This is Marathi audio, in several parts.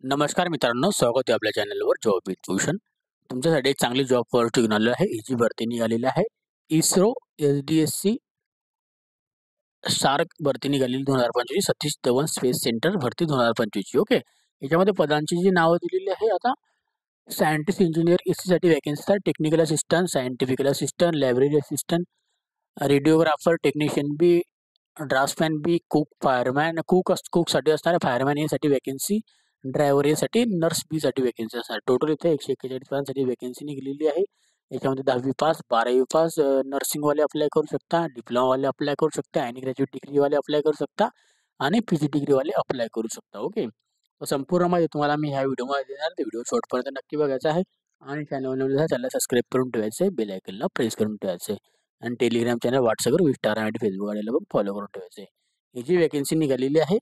नमस्कार मित्रांनो, स्वागत आहे आपल्या चॅनलवर जॉब विथ भूषण. तुमच्यासाठी एक चांगली जॉब ऑपॉर्च्युनिटी घेऊन आलेलो आहे. ही भरती निघालेली आहे. इस्रो एसडीएससी शार्क भरती निघालेली 2025. सतीश धवन स्पेस सेंटर भरती 2025 ओके. याच्यामध्ये पदांची जी नावं दिलेली आहे आता सायंटिस्ट इंजिनियर एससीसाठी वॅकन्सी आहे. Technical assistant, scientifical assistant, library assistant, radiographer, technician B, draftman B, cook, fireman, कुकसाठी असणार आहे. फायरमॅन यासाठी वॅकन्सी, ड्रायव्हर यासाठी, नर्स बी साठी वॅकन्सी असणार. टोटल इथे 141 पदांसाठी वॅकन्सी निघालेली आहे. याच्यामध्ये 10वी पास, 12वी पास, नर्सिंगवाले अप्लाय करू शकता, डिप्लोमावाले अप्लाय करू शकता, आणि ग्रॅज्युएट डिग्रीवाले अप्लाय करू शकता, आणि पीजी डिग्रीवाले अप्लाय करू शकता. ओके. तर संपूर्ण माहिती तुम्हाला मी ह्या व्हिडिओमध्ये देणार. तर व्हिडिओ शेवटपर्यंत नक्की बघायचा आहे, आणि चॅनलला सबस्क्राईब करून ठेवायचं आहे, बेल आयकनला प्रेस करून ठेवायचं आहे, आणि टेलिग्राम चॅनल, व्हॉट्सअपवर, इंस्टाग्राम आणि फेसबुक आयडीला पण फॉलो करून ठेवायचं आहे. ही जी वॅकन्सी निघालेली आहे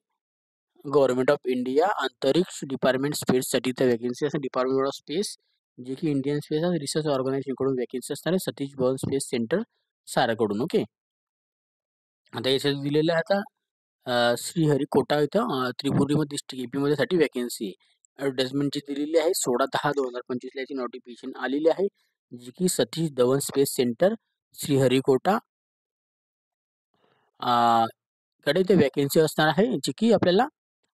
गव्हर्नमेंट ऑफ इंडिया अंतरिक्ष डिपार्टमेंट स्पेससाठी तर वॅकन्सी असते. डिपार्टमेंट ऑफ स्पेस, जे की इंडियन स्पेस रिसर्च ऑर्गनायझेशनकडून वॅकन्सी असणार आहे. सतीश धवन स्पेस सेंटर साराकडून. ओके. आता याच्यात दिलेलं आहे आता श्रीहरिकोटा इथं त्रिपुरीमध्ये डिस्ट्रिक्ट एपी मध्ये साठी वॅकन्सी आहे. ॲडव्हर्टाइजमेंटची दिलेली आहे 16/10/2025 ला याची नोटिफिकेशन आलेली आहे, जी की सतीश धवन स्पेस सेंटर श्रीहरिकोटा कडे ते वॅकन्सी असणार आहे, जी की आपल्याला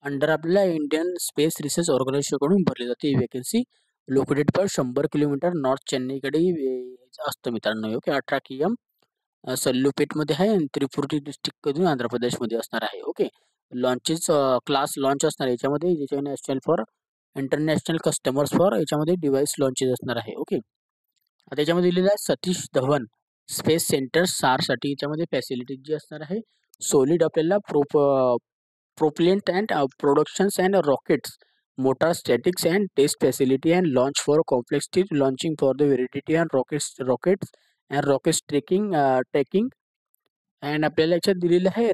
अंडर आपल्याला इंडियन स्पेस रिसर्च ऑर्गनायझेशनकडून भरली जाते. ही वॅकन्सी लोकेटेड पर 100 किलोमीटर नॉर्थ चेन्नईकडे असतं मित्रांनो. ओके. 18 KM सल्लूपेटमध्ये आहे, आणि त्रिपुरी डिस्ट्रिक्टमधून आंध्र प्रदेशमध्ये असणार आहे. ओके. लॉन्चेस क्लास लॉन्च असणार याच्यामध्ये, ज्याच्या national for international customers for याच्यामध्ये डिव्हाइस लॉन्चेस असणार आहे. ओके. आता याच्यामध्ये दिलेलं आहे सतीश धवन स्पेस सेंटर सारसाठी याच्यामध्ये फॅसिलिटीज जी असणार आहे, सॉलिड आपल्याला propellant and productions and rockets, motor statics and test facility and launch for complexity launching for the Veridity and rockets and rockets tracking and आपल्याला याच्यात दिलेलं आहे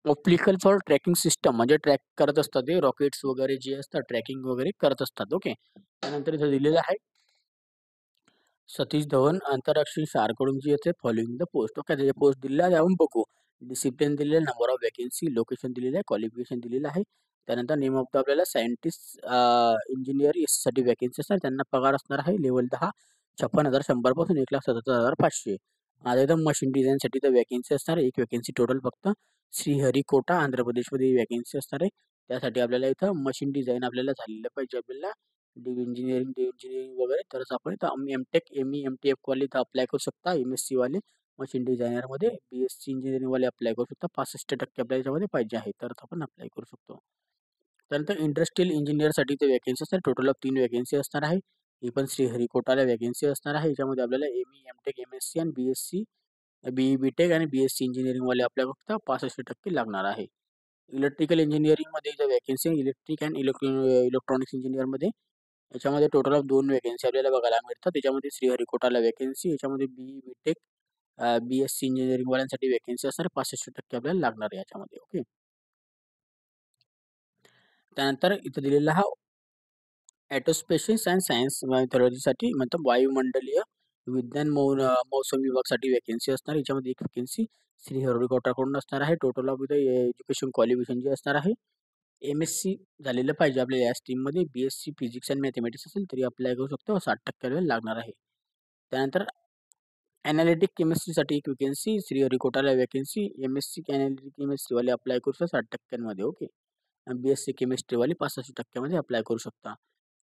ऑप्टिकल फॉर ट्रॅकिंग सिस्टम, म्हणजे ट्रॅक करत असतात ते रॉकेट्स वगैरे जे असतात, ट्रॅकिंग वगैरे करत असतात. ओके. त्यानंतर इथं दिलेलं आहे सतीश धवन आंतरराष्ट्रीय शारकडून जी येते फॉलोइंग द पोस्ट. ओके. त्याचे पोस्ट दिलेला आहे, आपण बघू. डिसिप्लिन दिलेलं आहे, नंबर ऑफ वॅकन्सी, लोकेशन दिलेलं आहे, क्वालिफिकेशन दिलेलं आहे. त्यानंतर नेम ऑफ द आपल्याला सायंटिस्ट इंजिनियर यासाठी वॅकन्सी असणार. त्यांना पगार असणार आहे लेवल 10 56,100 पासून 1,77,500. आता इथं मशीन डिझाईनसाठी तर वॅकन्सी असणार आहे, एक वॅकन्सी टोटल फक्त. श्रीहरिकोटा आंध्र प्रदेशमध्ये वॅकन्सी असणार आहे. त्यासाठी आपल्याला इथं मशीन डिझाईन आपल्याला झालेलं पाहिजे, आपल्याला इंजिनिअरिंग वगैरे, तरच आपण इथं एमटेक ME MTF वाले इथं अप्लाय करू शकता. MSc वाले मशीन डिझायनरमध्ये, BSc इंजिनिअरिंग वाले अप्लाय करू शकता. 65% आपल्या याच्यामध्ये पाहिजे आहे, तरच आपण अप्लाय करू शकतो. त्यानंतर इंडस्ट्रियल इंजिनिअरसाठी ते वॅकन्सी असणार. टोटल ऑफ 3 वॅकन्सी असणार आहे. ही पण श्रीहरिकोटाला वॅकन्सी असणार आहे. याच्यामध्ये आपल्याला ME MTech MSc आणि BSc BE BTech आणि BSc इंजिनिअरिंग वाले अप्लाय फक्त 65% लागणार आहे. इलेक्ट्रिकल इंजिनिअरिंगमध्ये इथं वॅकन्सी, इलेक्ट्रिक अँड इलेक्ट्रॉनिक्स इंजिनिअरमध्ये याच्यामध्ये टोटल ऑफ 2 वॅकन्सी आपल्याला बघायला मिळतात. त्याच्यामध्ये श्रीहरिकोटाला वॅकन्सी, याच्यामध्ये BE BTech BSc इंजिनिअरिंग वाल्यांसाठी वॅकन्सी असणार. 65% आपल्याला लागणार आहे याच्यामध्ये. ओके. त्यानंतर इथं दिलेला हा ॲटोस्पेसिस अँड सायन्स मेथॉलॉजीसाठी मतलब वायुमंडलीय विज्ञान मौसम विभागासाठी वॅकन्सी असणार. याच्यामध्ये एक वॅकन्सी श्रीहरिकोटाकडून असणार आहे. टोटल ऑफ इथं एज्युकेशन क्वालिफिकेशन जे असणार आहे, MSc झालेलं पाहिजे आपल्या या स्ट्रीममध्ये. BSc फिजिक्स अँड मॅथमॅटिक्स असेल तरी अप्लाय करू शकतो. 60% लागणार आहे. त्यानंतर ॲनालिटिक केमिस्ट्रीसाठी एक वॅकन्सी श्रीहरिकोटाला वॅकन्सी. MSc ॲनालिटिक केमिस्ट्रीवाले अप्लाय करू शकता 60%मध्ये. ओके. BSc केमिस्ट्रीवाले 65%मध्ये अप्लाय करू शकता.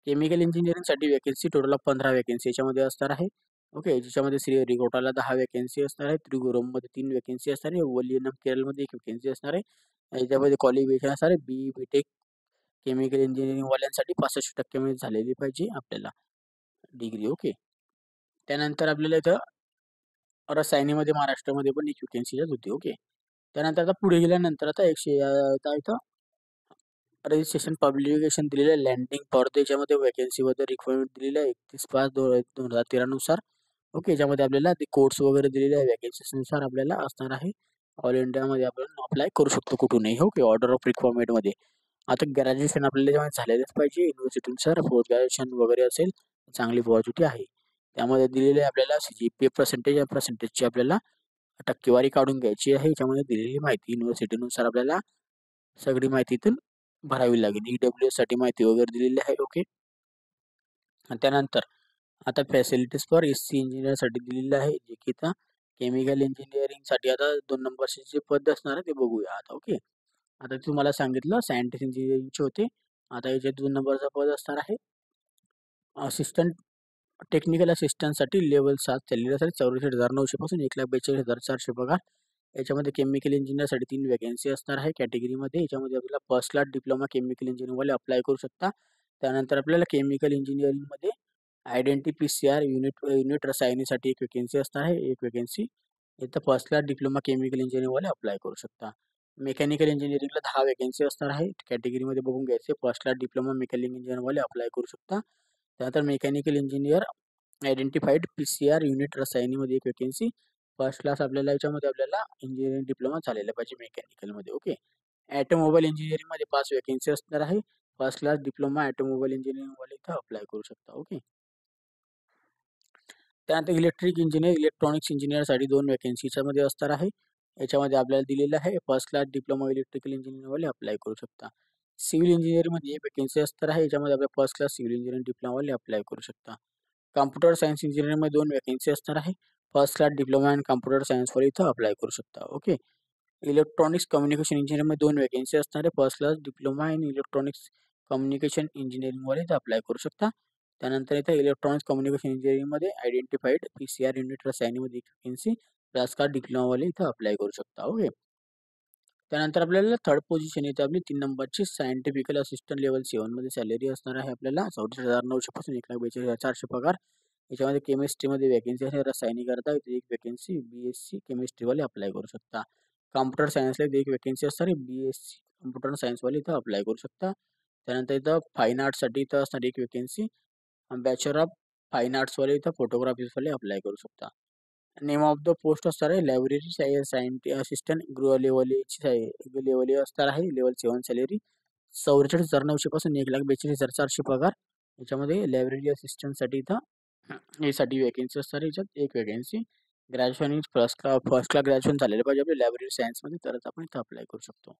केमिकल इंजिनिअरिंगसाठी वॅकन्सी टोटल ऑफ 15 वॅकन्सी याच्यामध्ये असणार आहे. ओके. ज्याच्यामध्ये श्रीहरिकोटाला 10 वॅकन्सी असणार आहे. त्रिगुरममध्ये 3 वॅकन्सी असणार आहे. वलियनम केरळमध्ये एक वॅकन्सी असणार आहे. याच्यामध्ये क्वालिफिकेशन असणार आहे BE BTech केमिकल इंजिनिअरिंग वाल्यांसाठी 65% मध्ये झालेली पाहिजे आपल्याला डिग्री. ओके. त्यानंतर आपल्याला इथं रसायनीमध्ये महाराष्ट्रामध्ये पण एक वॅकन्सी होती. ओके. त्यानंतर आता पुढे गेल्यानंतर आता आता इथं रजिस्ट्रेशन पब्लिकेशन दिलेलं आहे. लँडिंग फॉर याच्यामध्ये वॅकन्सीमध्ये रिक्वायरमेंट दिलेलं आहे 31/5/2013 नुसार. ओके. याच्यामध्ये आपल्याला ते कोर्स वगैरे दिलेले आहे, वॅकन्सीनुसार आपल्याला असणार आहे. ऑल इंडियामध्ये आपण अप्लाय करू शकतो कुठूनही. ओके. ऑर्डर ऑफ रिक्वायरमेंटमध्ये. आता ग्रॅज्युएशन आपल्याला याच्यामध्ये झालेलंच पाहिजे युनिव्हर्सिटीनुसार. पोस्ट ग्रॅज्युएशन वगैरे असेल, चांगली ऑपॉर्च्युनिटी आहे. त्यामध्ये दिलेले आहे आपल्याला CGPA पर्सेंटेज, या पर्सेंटेजची आपल्याला टक्केवारी काढून घ्यायची आहे. याच्यामध्ये दिलेली माहिती युनिव्हर्सिटीनुसार आपल्याला सगळी माहिती इथून भरावी लागेल. ईडब्ल्यूएससाठी माहिती वगैरे दिलेली आहे. ओके. आणि त्यानंतर आता फॅसिलिटीज फॉर एससी इंजिनिअरसाठी दिलेलं आहे, जे की आता केमिकल इंजिनिअरिंगसाठी आता 2 नंबरचे जे पद असणार आहे ते बघूया आता. ओके. आता तुम्हाला सांगितलं सायंटिस्ट इंजिनिअरिंगचे होते. आता याचे 2 नंबरचं पद असणार आहे असिस्टंट टेक्निकल असिस्टंटसाठी लेव्हल 7 सॅलरीसाठी 64,900 पासून 1,42,400 पगार. याच्यामध्ये केमिकल इंजिनिअरसाठी 3 वॅकन्सी असणार आहे कॅटेगरीमध्ये. याच्यामध्ये आपल्याला फर्स्ट क्लास डिप्लोमा केमिकल इंजिनिअरिंगवाले अप्लाय करू शकता. त्यानंतर आपल्याला केमिकल इंजिनिअरिंगमध्ये आयडेंटी पीसीआर युनिट युनिट रसायनीसाठी एक वॅकन्सी असणार आहे, एक वॅकन्सी. इथं फर्स्ट क्लास डिप्लोमा केमिकल इंजिनिअरिंगवाले अप्लाय करू शकता. मेकॅनिकल इंजिनिअरिंगला 10 वॅकन्सी असणार आहे. कॅटेगरीमध्ये बघून घ्यायचे. फर्स्ट क्लास डिप्लोमा मेकॅनिकल इंजिनिअरिंगवाले अप्लाय करू शकता. त्यानंतर mechanical engineer identified PCR unit रसायनीमध्ये एक वॅकन्सी. फर्स्ट क्लास आपल्याला याच्यामध्ये आपल्याला इंजिनिअरिंग डिप्लोमा झालेला पाहिजे मेकॅनिकलमध्ये. ओके. ऑटोमोबाईल इंजिनिअरिंगमध्ये 5 वॅकन्सी असणार आहे. फर्स्ट क्लास डिप्लोमा ऑटोमोबाईल इंजिनिअरिंगवाले इथं अप्लाय करू शकता. ओके. त्यानंतर इलेक्ट्रिक इंजिनियर इलेक्ट्रॉनिक्स इंजिनिअरसाठी 2 वॅकन्सी याच्यामध्ये असणार आहे. याच्यामध्ये आपल्याला दिलेलं आहे फर्स्ट क्लास डिप्लोमा इलेक्ट्रिकल इंजिनिअरवाले अप्लाय करू शकता. सिव्हिल इंजिनिअरिंगमध्ये एक वॅकन्सी असणार आहे. याच्यामध्ये आपल्याला फर्स्ट क्लास सिव्हिल इंजिनिअरिंग डिप्लोमावाले अप्लाय करू शकता. कॉम्प्युटर सायन्स इंजिनिअरिंगमध्ये 2 वॅकन्सी असणार आहे. First class diploma in computer सायन्सवाले इथं अप्लाय करू शकता. ओके. इलेक्ट्रॉनिक्स कम्युनिकेशन इंजिनिअरिंगमध्ये 2 वॅकन्सी असणार आहे. First class diploma in electronics communication इंजिनिअरिंगवाले इथं अप्लाय करू शकता. त्यानंतर इथं इलेक्ट्रॉनिक्स कम्युनिकेशन इंजिनिअरिंगमध्ये आयडेंटिफाईड पीसीआर युनिट रसायनीमध्ये एक वॅकन्सी फर्स्ट क्लास डिप्लोमावाले इथं अप्लाय करू शकता. ओके. त्यानंतर आपल्याला थर्ड पोझिशन येते आपली 3 नंबरची सायंटिफिकल असिस्टंट लेव्हल 7 मध्ये सॅलरी असणार आहे आपल्याला 34,900 पासून 1,42,400 पगार. याच्यामध्ये केमिस्ट्रीमध्ये वॅकन्सी आहे. रसायनिकरिता इथे एक वॅकन्सी बीएससी केमिस्ट्रीवाले अप्लाय करू शकता. कॉम्प्युटर सायन्सला इथे एक वॅकन्सी असणार आहे. बीएससी कॉम्प्युटर सायन्सवाले इथं अप्लाय करू शकता. त्यानंतर इथं फाईन आर्ट्ससाठी इथं असणार एक वॅकन्सी. बॅचलर ऑफ फाईन आर्ट्सवाले इथं फोटोग्राफीवाले अप्लाय करू शकता. नेम ऑफ द पोस्ट असणार आहे लायब्ररी सायंटिस्ट असिस्टंट गृह लेवल असणार आहे. लेवल 7 सॅलरी 44,900 पासून 1,42,400 पगार. याच्यामध्ये लायब्ररी असिस्टंटसाठी इथं यासाठी वॅकन्सी असणार आहे. याच्यात एक vacancy graduation first class graduation झालेलं पाहिजे आपल्या लायब्ररी सायन्समध्ये, तरच आपण इथं अप्लाय करू शकतो.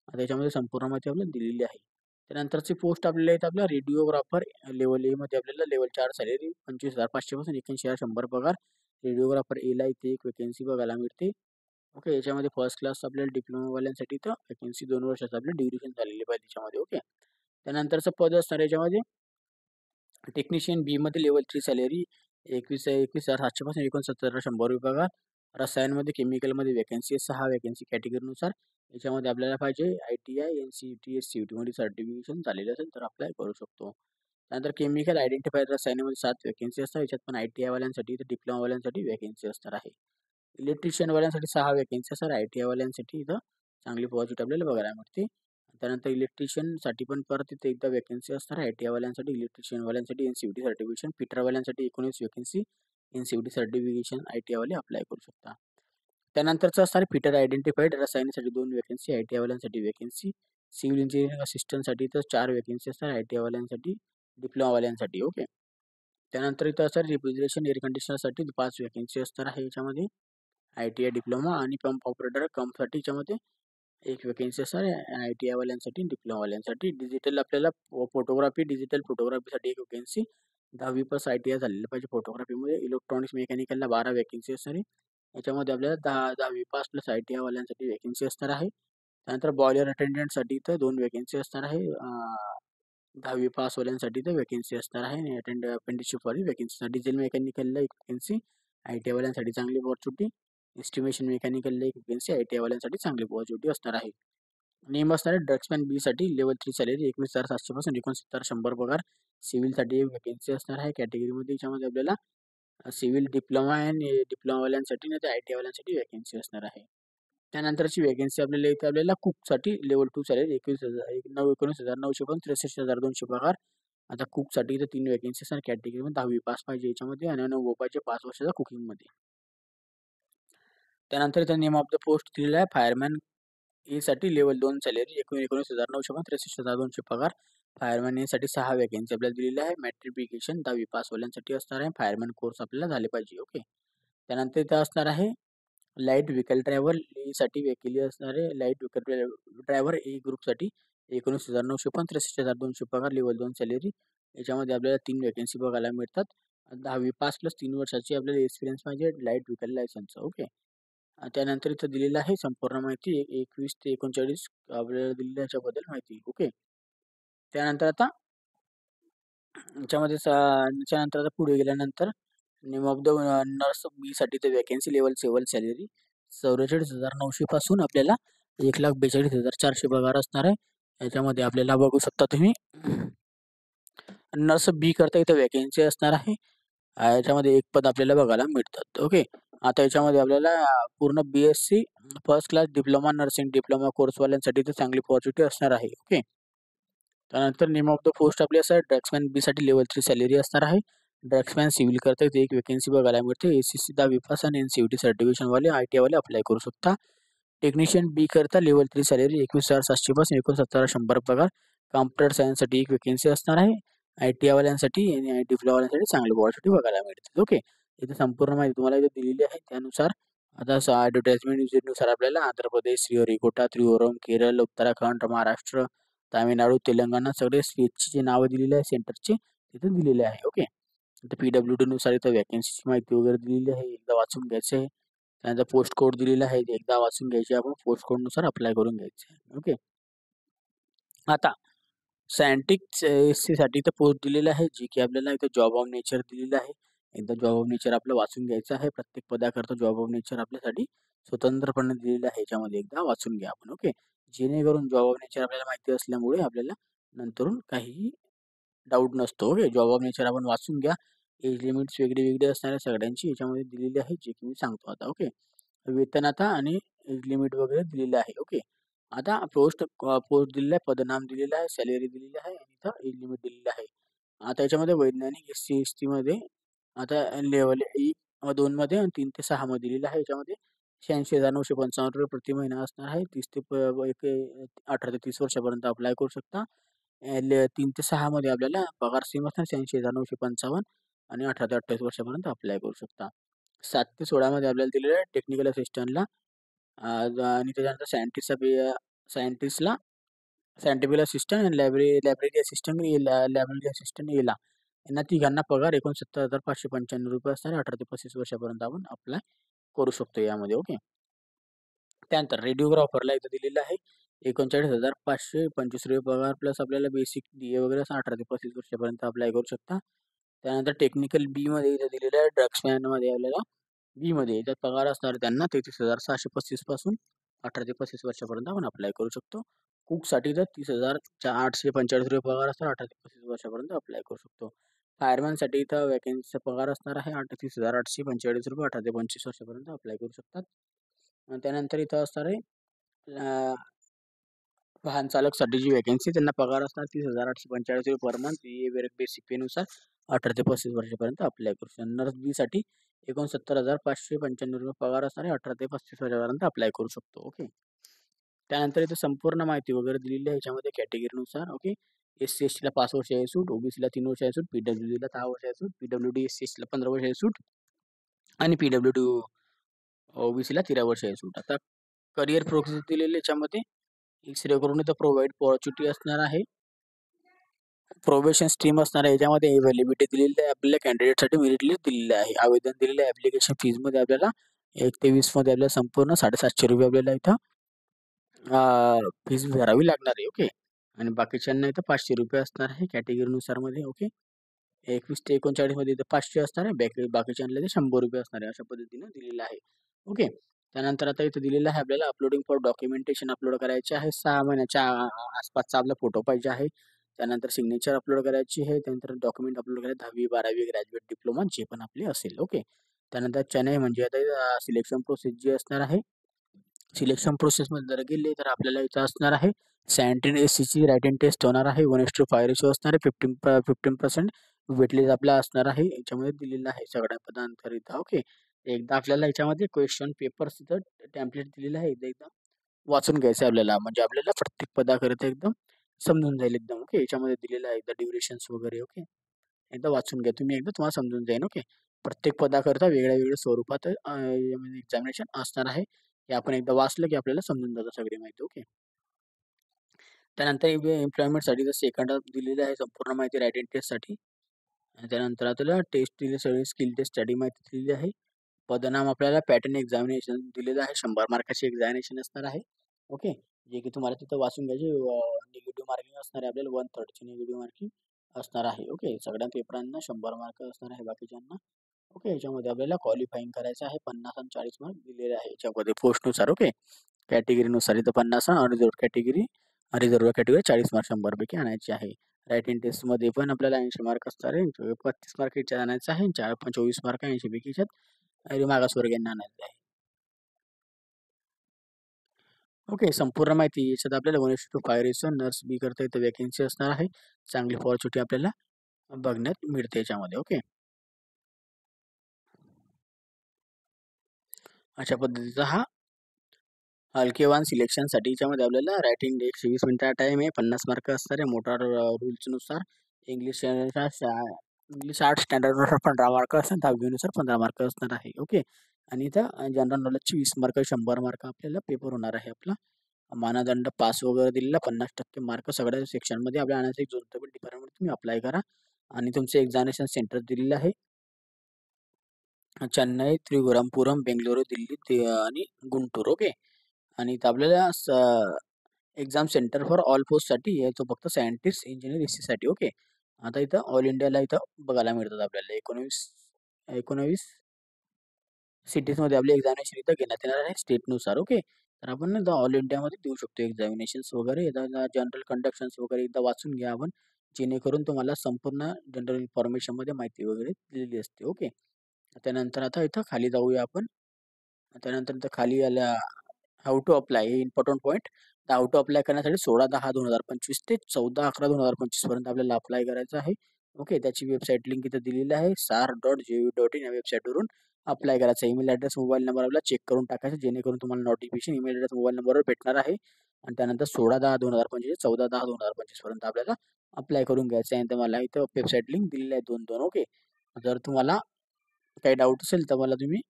आता याच्यामध्ये संपूर्ण माहिती आपल्याला दिलेली आहे. त्यानंतरची पोस्ट आपल्याला येते आपल्या रेडिओग्राफर लेवल ए मध्ये आपल्याला लेवल 4 सॅलरी 25,500 पासून 81,100 पगार. रेडिओग्राफर एला इथे एक वॅकन्सी बघायला मिळते. ओके. याच्यामध्ये फर्स्ट क्लास आपल्याला डिप्लोमावाल्यांसाठी इथं वॅकन्सी 2 वर्षाचं आपलं ड्युरेशन झालेली पाहिजे त्याच्यामध्ये. ओके. त्यानंतरचं पद असणार याच्यामध्ये टेक्निशियन बी मध्ये लेवल 3 सॅलरी 21,700 पासून 69,100 पगार. रसायनमध्ये केमिकलमध्ये वॅकन्सी 6 वॅकन्सी कॅटेगरीनुसार. याच्यामध्ये आपल्याला पाहिजे ITI NCET SCET मध्ये सर्टिफिकेशन झालेलं असेल तर अप्लाय करू शकतो. त्यानंतर केमिकल आयडेंटिफायर रसायनमध्ये 7 वॅकन्सी असतात. याच्यात पण ITI वाल्यांसाठी तर डिप्लोमावाल्यांसाठी वॅकन्सी असणार आहे. इलेक्ट्रिशियन वाल्यांसाठी 6 वॅकन्सी असतात. ITI वाल्यांसाठी इथं चांगली पॉझिटिव्ह आपल्याला बघायला मिळते. त्यानंतर इलेक्ट्रिशियनसाठी पण परत तिथे एकदा वॅकन्सी असणार आहे. ITI वाल्यांसाठी, इलेक्ट्रिशियनवाल्यांसाठी NCET सर्टिफिकेशन, फिटरवाल्यांसाठी 19 वॅकन्सी NCET सर्टिफिकेशन ITI वाले अप्लाय करू शकता. त्यानंतरचं असणार फिटर आयडेंटिफाईड रसायनासाठी 2 वॅकन्सी, ITI वाल्यांसाठी वॅकन्सी. सिव्हिल इंजिनिअरिंग असिस्टंटसाठी तर 4 वॅकन्सी असतात ITI वाल्यांसाठी, डिप्लोमावाल्यांसाठी. ओके. त्यानंतर इथं असणार रेफ्रिजरेशन एअर कंडिशनरसाठी 5 वॅकन्सी असणार आहे याच्यामध्ये. ITI डिप्लोमा आणि पंप ऑपरेटर कम्पसाठी याच्यामध्ये एक वॅकन्सी असणार आहे ITI वाल्यांसाठी, डिप्लोमावाल्यांसाठी. डिजिटल आपल्याला डिजिटल फोटोग्राफीसाठी एक वॅकन्सी. 10वी पास ITI झालेलं पाहिजे फोटोग्राफीमध्ये. इलेक्ट्रॉनिक्स मेकॅनिकलला 12 वॅकन्सी असणार आहे. याच्यामध्ये आपल्याला 10वी पास प्लस ITI वाल्यांसाठी वॅकन्सी असणार आहे. त्यानंतर बॉयलर अटेंडंटसाठी इथं 2 वॅकन्सी असणार आहे. 10वी पास वाल्यांसाठी तर वॅकन्सी असणार आहे आणि अप्रेंटिसशिपवाली वॅकन्सी असणार. डिझेल मेकॅनिकलला एक वॅकन्सी, ITI वाल्यांसाठी चांगली अपॉर्च्युनिटी. एस्टिमेशन मेकॅनिकलला एक वॅकन्सी, ITI वाल्यांसाठी चांगली अपॉर्च्युनिटी असणार आहे. नेम असणार आहे ड्रग्समॅन बी साठी लेवल 3 सॅलरी 21,700 पासून 69,100 पगार. सिव्हिलसाठी एक वॅकन्सी असणार आहे कॅटेगरीमध्ये. याच्यामध्ये आपल्याला सिव्हिल डिप्लोमा आणि डिप्लोमावाल्यांसाठी नाही तर ITI वाल्यांसाठी वॅकन्सी असणार आहे. त्यानंतरची वॅकन्सी आपल्याला इथे आपल्याला कुकसाठी लेवल 2 सॅलरी 19,900 पासून 63,200 पगार. आता कुकसाठी इथं 3 वॅकन्सी असणार कॅटेगरीमध्ये. 10वी पास पाहिजे याच्यामध्ये आणि अनुभव पाहिजे 5 वर्षाचा कुकिंगमध्ये. त्यानंतर इथं नेम ऑफ द पोस्ट दिलेला आहे फायरमॅन ए साठी लेवल 2 सॅलरी 19,900 पासून 63,200 पगार. फायरमॅन ए साठी 6 वॅकन्सी आपल्याला दिलेल्या आहे. मॅट्रिफिकेशन 10वी पास वाल्यांसाठी असणार आहे. फायरमॅन कोर्स आपल्याला झाले पाहिजे. ओके. त्यानंतर इथं असणार आहे लाईट व्हेकल ड्रायव्हर साठी वेकेली असणार आहे. लाईट व्हेकल ड्रायव्हर ए ग्रुपसाठी 19,900 पण 63,200 पगार, लेव्हल 2 सॅलरी. याच्यामध्ये आपल्याला 3 व्हॅकन्सी बघायला मिळतात. 10वी पास प्लस 3 वर्षाची आपल्याला एक्सपिरियन्स पाहिजे लाईट व्हेकल लायसन्सचा. ओके. त्यानंतर इथं दिलेलं आहे संपूर्ण माहिती 21 ते 39 आपल्याला दिलेल्या ह्याच्याबद्दल माहिती. ओके. त्यानंतर आता त्याच्यानंतर आता पुढे गेल्यानंतर नेम ऑफ द नर्स बीसाठी तर व्हॅकन्सी लेवल 7 सॅलरी 44,900 पासून आपल्याला 1,42,400 पगार असणार आहे. याच्यामध्ये आपल्याला बघू शकता तुम्ही नर्स बी करता इथं व्हॅकन्सी असणार आहे. याच्यामध्ये एक पद आपल्याला बघायला मिळतात. ओके. आता याच्यामध्ये आपल्याला पूर्ण BSc first class diploma nursing diploma कोर्सवाल्यांसाठी तर चांगली पॉझिटिव्ह असणार आहे. ओके. त्यानंतर नेम ऑफ द पोस्ट आपली असं ड्रग्समॅन बीसाठी लेवल 3 सॅलरी असणार आहे. ड्रग्समॅन सिव्हिल करता इथे एक व्हॅकन्सी बघायला मिळते. ACC 10वी पास आणि NCVT सर्टिफिकेशनवाले ITI वाले अप्लाय करू शकता. टेक्निशियन बी करता लेवल 3 सॅलरी 21,700 पासून 69,100 पगार. कॉम्प्युटर सायन्ससाठी एक व्हॅकन्सी असणार आहे. ITI वाल्यांसाठी आणि डिप्लोमावाल्यांसाठी चांगली पॉझिटिव्ह बघायला मिळते. ओके. इथे संपूर्ण माहिती तुम्हाला इथे दिलेली आहे. त्यानुसार आता ॲडव्हर्टाइजमेंट नुसार आपल्याला आंध्र प्रदेश, श्रीहरिकोटा, त्रिपुरम, केरळ, उत्तराखंड, महाराष्ट्र, तामिळनाडू, तेलंगणा सगळे स्टेटची जे नावं दिलेली आहे सेंटरचे तिथे दिलेले आहे. ओके. इथे PWD नुसार इथं व्हॅकन्सीची माहिती वगैरे दिलेली आहे. एकदा वाचून घ्यायचं आहे. त्यानंतर पोस्ट कोड दिलेला आहे. एकदा वाचून घ्यायचे आपण पोस्ट कोडनुसार अप्लाय करून घ्यायचे आहे. ओके. आता सायंटिस्ट साठी तर पोस्ट दिलेला आहे जी की आपल्याला इथं जॉब ऑफ नेचर दिलेलं आहे. एकदा जॉब ऑफ नेचर आपलं वाचून घ्यायचं आहे. प्रत्येक पदाकरता जॉब ऑफ नेचर आपल्यासाठी स्वतंत्रपणे दिलेलं आहे. याच्यामध्ये एकदा वाचून घ्या आपण. ओके. जेणेकरून जॉब ऑफ नेचर आपल्याला माहिती असल्यामुळे आपल्याला नंतरून काहीही डाऊट नसतो. ओके. जॉब ऑफ नेचर आपण वाचून घ्या. एज लिमिट्स वेगळी वेगळी असणार आहे सगळ्यांची याच्यामध्ये दिलेली आहे जे की मी सांगतो आता. ओके. वेतन आता आणि एज लिमिट वगैरे दिलेलं आहे. ओके. आता पोस्ट दिलेला आहे, पदनाम दिलेलं आहे, सॅलरी दिलेली आहे आणि इथं एज लिमिट दिलेलं आहे. आता याच्यामध्ये वैज्ञानिक SC/ST मध्ये आता लेव्हल 2 मध्ये आणि 3 ते 6 मध्ये दिलेलं आहे. याच्यामध्ये ₹86,955 प्रति महिना असणार आहे. 18 ते 30 वर्षापर्यंत अप्लाय करू शकता. 3 ते 6 मध्ये आपल्याला पगार सेम असणार 86,955 आणि 18 ते 28 वर्षापर्यंत अप्लाय करू शकता. 7 ते 16 मध्ये आपल्याला दिलेलं आहे टेक्निकल असिस्टंटला आणि त्याच्यानंतर सायंटिस्टला सायंटिफिक असिस्टंट आणि लायब्ररी असिस्टंट याला यांना तिघांना पगार ₹69,595 असणार 18 ते 35 वर्षापर्यंत आपण अप्लाय करू शकतो यामध्ये. ओके. त्यानंतर रेडिओग्राफरला इथं दिलेलं आहे ₹39,525 पगार प्लस आपल्याला बेसिक DA वगैरे असं 18 ते 35 वर्षापर्यंत अप्लाय करू शकता. त्यानंतर टेक्निकल बी मध्ये इथं दिलेलं आहे ड्रग्समॅन मध्ये आपल्याला बी मध्ये याच्यात पगार असणार त्यांना 33,635 पासून 18 ते 35 वर्षापर्यंत आपण अप्लाय करू शकतो. कुकसाठी तर ₹30,845 पगार असणार 18 ते 35 वर्षापर्यंत अप्लाय करू शकतो. फायरमॅनसाठी इथं व्हॅकन्सीचा पगार असणार आहे ₹38,845 18 ते 25 वर्षापर्यंत अप्लाय करू शकतात. त्यानंतर इथं असणार आहे वाहन चालकसाठी जी व्हॅकन्सी त्यांना पगार असणार ₹30,845 पर मंथ बेसिक पे नुसार 18 ते 35 वर्षापर्यंत अप्लाय करू शकतात. नर्स बी साठी ₹69,595 पगार असणार आहे 18 ते 35 वर्षापर्यंत अप्लाय करू शकतो. ओके. त्यानंतर इथे संपूर्ण माहिती वगैरे दिलेली आहे याच्यामध्ये कॅटेगरीनुसार. ओके. SC/ST ला 5 वर्ष आहे सूट, OBC ला 3 वर्ष आहे सूट, PWD ला 6 वर्ष आहे सूट, PWD SC/ST ला 15 वर्ष आहे सूट आणि PWD OBC ला 13 वर्ष आहे सूट. आता करिअर प्रोसेस दिलेली याच्यामध्ये एक्स-रे करून इथं प्रोव्हाइड पॉझिटिव्ह असणार आहे. प्रोबेशन स्ट्रीम असणार आहे याच्यामध्ये अवेलेबिलिटी दिलेली आहे आपल्याला कॅन्डिडेटसाठी मेरिट लिस्ट दिलेली आहे. आवेदन दिलेलं आहे ॲप्लिकेशन फीजमध्ये आपल्याला 1 ते 20 मध्ये आपल्याला संपूर्ण ₹750 आपल्याला इथं फीज भरावी लागणार आहे. ओके. आणि बाकीच्यांना इथं ₹500 असणार आहे कॅटेगरीनुसार मध्ये. ओके. 21 ते 39 मध्ये इथं 500 असणार आहे. बाकीच्यांना ते ₹100 असणार आहे. अशा पद्धतीने दिलेलं आहे. ओके. त्यानंतर आता इथं दिलेलं आहे आपल्याला अपलोडिंग फॉर डॉक्युमेंटेशन अपलोड करायचे आहे. 6 महिन्याच्या आसपासचा आपला फोटो पाहिजे आहे. त्यानंतर सिग्नेचर अपलोड करायची आहे. त्यानंतर डॉक्युमेंट अपलोड करायचे 10वी 12वी ग्रॅज्युएट डिप्लोमा जे पण आपले असेल. ओके. त्यानंतर चेन्नई म्हणजे आता सिलेक्शन प्रोसेस जी असणार आहे सिलेक्शन प्रोसेसमध्ये जर गेले तर आपल्याला इथं असणार आहे 17 SCची रायटिंग टेस्ट होणार आहे 1:5 रेशो असणार आहे 15% वेटलेज आपला असणार आहे याच्यामध्ये दिलेलं आहे सगळ्या पदांतर इथं. ओके. एकदा आपल्याला याच्यामध्ये क्वेश्चन पेपर्स इथं टेम्पलेट दिलेलं आहे एकदा वाचून घ्यायचं आपल्याला म्हणजे आपल्याला प्रत्येक पदाकरिता एकदम समजून जाईल एकदम. ओके. याच्यामध्ये दिलेलं आहे एकदा ड्युरेशन्स वगैरे. ओके. एकदा वाचून घ्या तुम्ही एकदा तुम्हाला समजून जाईल. ओके. प्रत्येक पदाकरिता वेगळ्या वेगळ्या स्वरूपात एक्झामिनेशन असणार आहे. हे आपण एकदा वाचलं की आपल्याला समजून जातं सगळी माहिती. ओके. त्यानंतर एम्प्लॉयमेंटसाठी जर सेकंड दिलेलं आहे संपूर्ण माहिती रायटिंग टेस्टसाठी. आणि त्यानंतर आपल्याला टेस्ट दिली सगळी स्किल टेस्ट स्टडी माहिती दिलेली आहे. पदनाम आपल्याला पॅटर्न एक्झामिनेशन दिलेलं आहे. 100 मार्काची एक्झामिनेशन असणार आहे. ओके. जे की तुम्हाला तिथं वाचून घ्यायचे. निगेटिव्ह मार्किंग असणार आहे आपल्याला 1/3ची निगेटिव्ह मार्किंग असणार आहे. ओके. सगळ्या पेपरांना 100 मार्क असणार आहे बाकीच्यांना. ओके. याच्यामध्ये आपल्याला क्वालिफाईंग करायचं आहे. 50 आणि 40 मार्क दिलेले आहे याच्यामध्ये पोस्टनुसार. ओके. कॅटेगरीनुसार इथं 50 रिझर्व्ह कॅटेगरी 40 मार्क 100 पैकी आणायचे आहे. रायटिंग टेस्टमध्ये पण आपल्याला 80 मार्क असणार आहे. 35 मार्क याच्यात आणायचं आहे. 24 मार्क 80 पैकी याच्यात मागासवर्गीयांना आणायचं आहे. ओके. संपूर्ण माहिती याच्यात आपल्याला 1:5 रेशो नर्स बी करता इथं वॅकन्सी असणार आहे. चांगली अपॉर्च्युनिटी आपल्याला बघण्यात मिळते याच्यामध्ये. ओके. अशा पद्धतीचा हा हलकेवान सिलेक्शनसाठी याच्यामध्ये आपल्याला रायटिंग 120 मिनिटा टाईम आहे. 50 मार्क असणार आहे. मोटार रूल्सनुसार इंग्लिश इंग्लिश आर्ट स्टँडर्डनुसार 15 मार्क असणार. 10वीनुसार 15 मार्क असणार आहे. ओके. आणि इथं जनरल नॉलेजची 20 मार्क 100 मार्क आपल्याला पेपर होणार आहे आपला. मानदंड पास वगैरे दिलेला 50% मार्क सगळ्या सेक्शनमध्ये आपल्या आणायचं. जो पण डिपार्टमेंट तुम्ही अप्लाय करा. आणि तुमचं एक्झामिनेशन सेंटर दिलेलं आहे. चेन्नई, त्रिपुरम, बेंगळुरू, दिल्ली आणि गुंटूर. ओके. आणि इथं आपल्याला एक्झाम सेंटर फॉर ऑल पोस्टसाठी यायचं फक्त सायंटिस्ट, इंजिनियर, एससीसाठी. ओके. आता इथं ऑल इंडियाला इथं बघायला मिळतात आपल्याला 19 सिटीजमध्ये आपली एक्झामिनेशन इथं घेण्यात येणार आहे स्टेटनुसार. ओके. तर आपण इथं ऑल इंडियामध्ये देऊ शकतो एक्झामिनेशन्स वगैरे. इथं जनरल कंडक्शन्स वगैरे एकदा वाचून घ्या आपण. जेणेकरून तुम्हाला संपूर्ण जनरल इन्फॉर्मेशनमध्ये माहिती वगैरे दिलेली असते. ओके. त्यानंतर आता इथं खाली जाऊया आपण. त्यानंतर इथं खाली आल्या हाऊ टू अप्लाय हे इम्पॉर्टंट पॉईंट. तर हाऊ टू अप्लाय करण्यासाठी 16/10/2025 ते 14/11/2025 पर्यंत आपल्याला अप्लाय करायचं आहे. ओके. त्याची वेबसाईट लिंक इथं दिलेली आहे. sar.gov.in या वेबसाईटवरून अप्लाय करायचा. ईमेल ॲड्रेस, मोबाईल नंबर आपल्याला चेक करून टाकायचा. जेणेकरून तुम्हाला नोटिफिकेशन ईमेल ॲड्रेस, मोबाईल नंबरवर भेटणार आहे. आणि त्यानंतर 16/10/2025 14/10/2025 पर्यंत आपल्याला अप्लाय करून घ्यायचं आहे. तर मला इथं वेबसाईट लिंक दिलेली आहे 2-2. ओके. जर तुम्हाला काही डाऊट असेल तर मला तुम्ही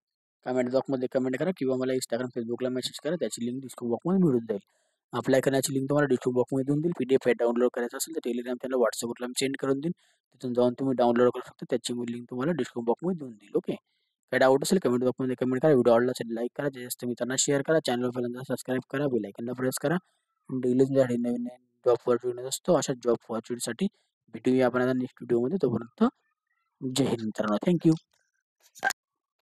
कमेंट बॉक्समध्ये कमेंट करा किंवा मला Instagram, Facebookला मेसेज करा. त्याची लिंक डिस्क्रिप्शन बॉक्समध्ये मिळून जाईल. अप्लाय करण्याची लिंक तुम्हाला डिस्क्रिप्शन बॉक्समध्ये देऊन देईल. PDF फाईल डाउनलोड करायचं असेल तर टेलिग्राम चॅनल, WhatsAppवरला मी सेंड करून देईन. तिथून जाऊन तुम्ही डाउनलोड करू शकता. त्याची लिंक तुम्हाला डिस्क्रिप्शन बॉक्समध्ये देऊन देईल. ओके. काही डाऊट असेल कमेंट बॉक्समध्ये कमेंट करा. व्हिडिओ आवडला असेल लाईक करा. जास्त मित्रांना शेअर करा. चॅनल पहिल्यांदा सबस्क्राईब करा. बेल आयकॉनला प्रेस करा. डेली नवीन नवीन जॉब ऑपॉर्च्युनिटी असतो. अशा जॉब ऑपॉर्च्युनिटीसाठी भेटूया आपण आता नेक्स्ट व्हिडिओमध्ये. तोपर्यंत जय हिंद मित्रांनो. थँक्यू.